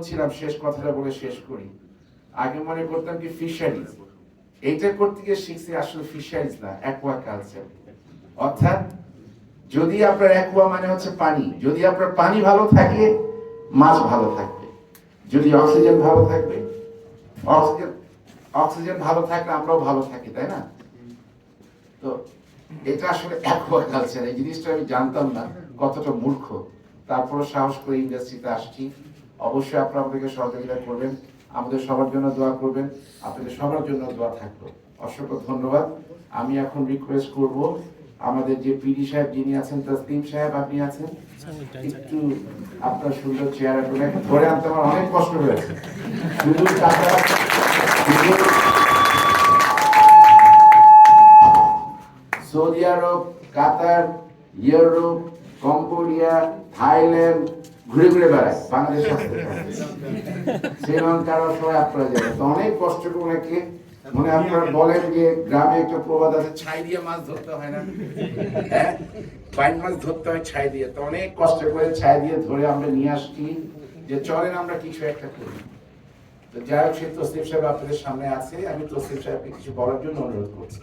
ছিলাম, শেষ কথাটা বলে শেষ করি। আগে মনে করতাম কি ফিশারিজ, এইটা করতে গিয়ে শিখছি আসলে ফিশারিজ না, অ্যাকোয়া কালচার। অর্থাৎ যদি আপনার অ্যাকোয়া মানে হচ্ছে পানি, যদি আপনার পানি ভালো থাকে মাছ ভালো থাকবে, যদি অক্সিজেন ভালো থাকবে, অক্সিজেন ভালো থাকলে আমরাও ভালো থাকি, তাই না? তো এটা আসলে অ্যাকোয়া কালচার, এই জিনিসটা আমি জানতাম না, কতটা মূর্খ। তারপরে সাহস করে ইন্ডাস্ট্রিতে আসছি। অবশ্যই আপনারা আমাদেরকে সহযোগিতা করবেন, আমাদের সবার জন্য দোয়া করবেন, আপনাদের সবার জন্য দোয়া থাকলো। অসংখ্য ধন্যবাদ। আমি এখন রিকোয়েস্ট করব আমাদের যে পিডি সাহেব যিনি আছেন, তাসলিম সাহেব আপনি আছেন, একটু আপনার সুন্দর চেয়ার ধরে আনতে আমার অনেক কষ্ট হয়েছে। শুধু সৌদি আরব, কাতার, ইউরোপ, কম্বোডিয়া, থাইল্যান্ড ঘুরে ঘুরে বেড়ায় বাংলাদেশ আসতে, শ্রীলঙ্কার সবাই আপনারা যাবেন। তো অনেক কষ্ট করে ওনাকে, মানে আপনারা বলেন যে গ্রামে একটা প্রবাদ আছে, ছাই দিয়ে মাছ ধরতে হয় না, হ্যাঁ বাইন মাছ ধরতে হয় ছাই দিয়ে। তো অনেক কষ্ট করে ছাই দিয়ে ধরে আমরা নিয়ে আসছি, যে চলেন আমরা কিছু একটা করি। তো যাই হোক, সে তসলিম সাহেব আপনাদের সামনে আছে, আমি তসলিম সাহেবকে কিছু বলার জন্য অনুরোধ করছি।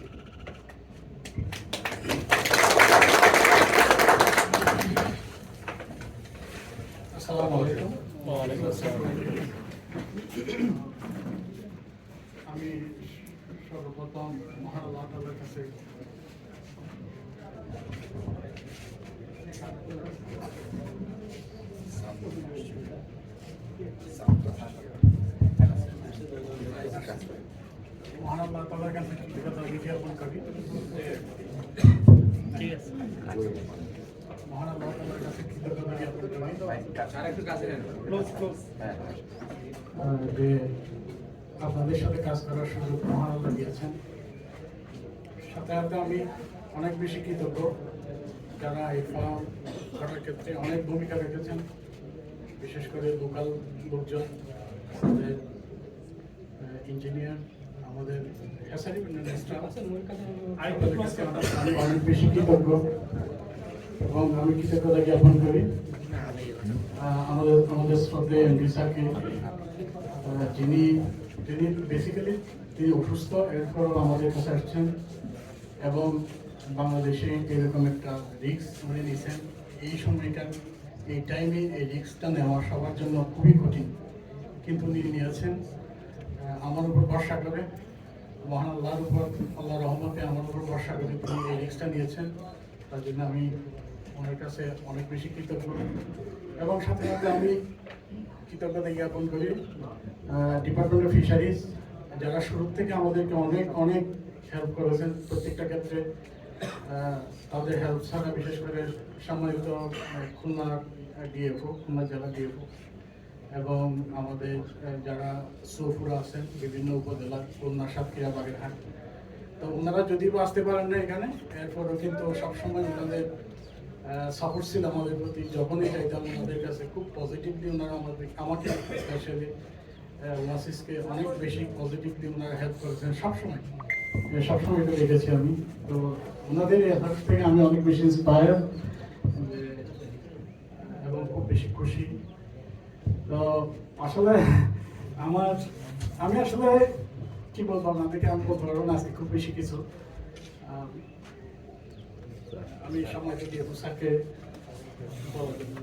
আমি সর্বপ্রথম মহান আল্লাহ তাআলার কাছে মহান আল্লাহ তাআলার কাছে কৃতজ্ঞতা জ্ঞাপন করি। মহান আল্লাহ তাআলার কাছে কৃতজ্ঞতা জ্ঞাপন করি যে আপনাদের সাথে কাজ করার সুযোগ মহান আল্লাহ দিয়েছেন। সাথে সাথে আমি অনেক বেশি কৃতজ্ঞ যারা এই ফার্ম করার ক্ষেত্রে অনেক ভূমিকা রেখেছেন, বিশেষ করে লোকাল লোকজন, আমাদের ইঞ্জিনিয়ার, আমাদের আমি অনেক বেশি কৃতজ্ঞ এবং আমি কৃতজ্ঞতা জ্ঞাপন করি আমাদের শ্রদ্ধেয় এমডি স্যারকে, যিনি বেসিক্যালি তিনি অসুস্থ, এরপরও আমাদের কাছে আসছেন এবং বাংলাদেশে এরকম একটা রিস্ক উনি নিয়েছেন। এই সময়টা, এই টাইমে এই রিস্কটা নেওয়া সবার জন্য খুবই কঠিন, কিন্তু উনি নিয়েছেন। আমার উপর ভরসা করে, মহান আল্লাহর উপর, আল্লাহর রহমতে আমার উপর ভরসা করে তিনি এই রিস্কটা নিয়েছেন। তার জন্য আমি ওনার কাছে অনেক বেশি কৃতজ্ঞ এবং সাথে সাথে আমি কৃতজ্ঞতা জ্ঞাপন করি ডিপার্টমেন্ট অফ ফিশারিজ, যারা শুরু থেকে আমাদেরকে অনেক অনেক হেল্প করেছেন প্রত্যেকটা ক্ষেত্রে। তাদের হেল্প ছাড়া, বিশেষ করে সম্মানিত খুলনা ডিএফও, খুলনা জেলা ডিএফও এবং আমাদের যারা সৌফুরা আছেন বিভিন্ন উপজেলা, খুলনা, সাতক্ষীরা, বাগেরহাট, তো ওনারা যদিও আসতে পারেন না এখানে, এরপরও কিন্তু সবসময় ওনাদের সাপোর্ট ছিল আমাদের প্রতি। যখনই চাইতাম ওনাদের কাছে খুব পজিটিভলি ওনারা আমাকে স্পেশালি ওয়াসিসকে অনেক বেশি পজিটিভলি ওনারা হেল্প করেছেন সবসময় এটা দেখেছি আমি। তো ওনাদের হেল্প থেকে আমি অনেক বেশি ইন্সপায়ার এবং খুব বেশি খুশি। তো আসলে আমি আসলে কি বলবো আপনাদেরকে, আমি বলতে পারবো না আজকে খুব বেশি কিছু। আমি সময় দিয়ে স্যারকে বলার জন্য